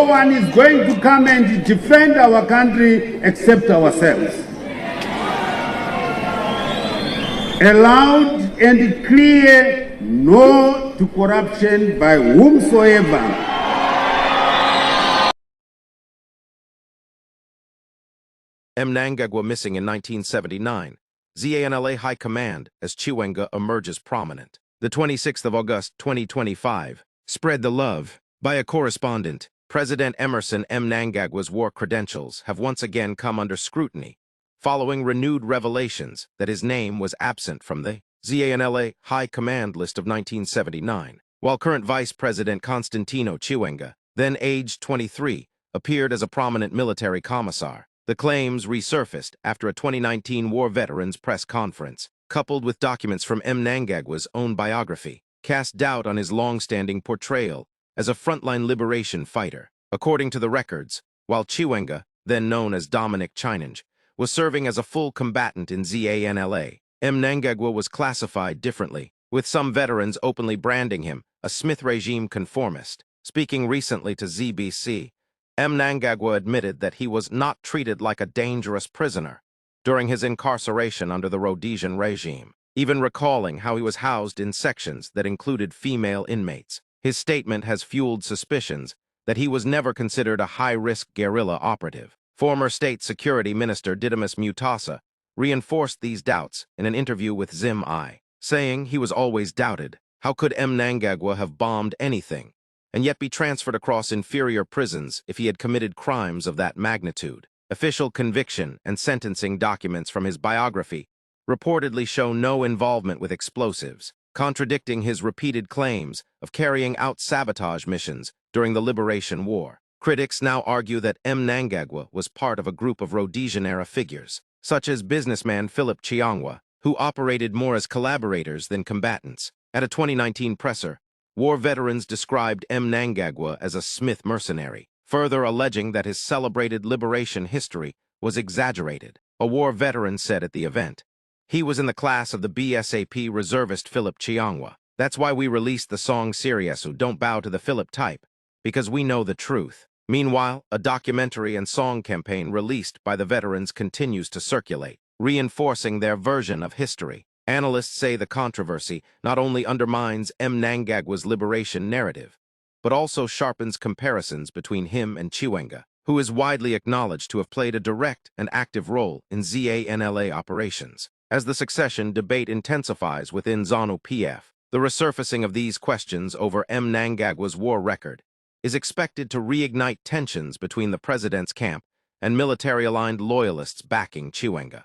one is going to come and defend our country except ourselves. A loud and clear no to corruption by whomsoever. Mnangagwa missing in 1979. ZANLA High Command as Chiwenga emerges prominent. The 26th of August 2025. Spread the love. By a correspondent, President Emerson Mnangagwa's war credentials have once again come under scrutiny, following renewed revelations that his name was absent from the ZANLA High Command list of 1979, while current Vice President Constantino Chiwenga, then aged 23, appeared as a prominent military commissar. The claims resurfaced after a 2019 war veterans press conference, coupled with documents from Mnangagwa's own biography, cast doubt on his long-standing portrayal as a frontline liberation fighter. According to the records, while Chiwenga, then known as Dominic Chiwenga, was serving as a full combatant in ZANLA, Mnangagwa was classified differently, with some veterans openly branding him a Smith regime conformist. Speaking recently to ZBC, Mnangagwa admitted that he was not treated like a dangerous prisoner during his incarceration under the Rhodesian regime, even recalling how he was housed in sections that included female inmates. His statement has fueled suspicions that he was never considered a high-risk guerrilla operative. Former State Security Minister Didymus Mutasa reinforced these doubts in an interview with ZIM-I, saying he was always doubted. How could Mnangagwa have bombed anything and yet be transferred across inferior prisons if he had committed crimes of that magnitude? Official conviction and sentencing documents from his biography reportedly show no involvement with explosives, contradicting his repeated claims of carrying out sabotage missions during the Liberation War. Critics now argue that Mnangagwa was part of a group of Rhodesian-era figures, such as businessman Philip Chiwenga, who operated more as collaborators than combatants. At a 2019 presser, war veterans described Mnangagwa as a Smith mercenary, further alleging that his celebrated liberation history was exaggerated. A war veteran said at the event, "He was in the class of the BSAP reservist Philip Chiwenga. That's why we released the song Serious Don't Bow to the Philip type, because we know the truth." Meanwhile, a documentary and song campaign released by the veterans continues to circulate, reinforcing their version of history. Analysts say the controversy not only undermines Mnangagwa's liberation narrative, but also sharpens comparisons between him and Chiwenga, who is widely acknowledged to have played a direct and active role in ZANLA operations. As the succession debate intensifies within ZANU-PF, the resurfacing of these questions over Mnangagwa's war record is expected to reignite tensions between the president's camp and military-aligned loyalists backing Chiwenga.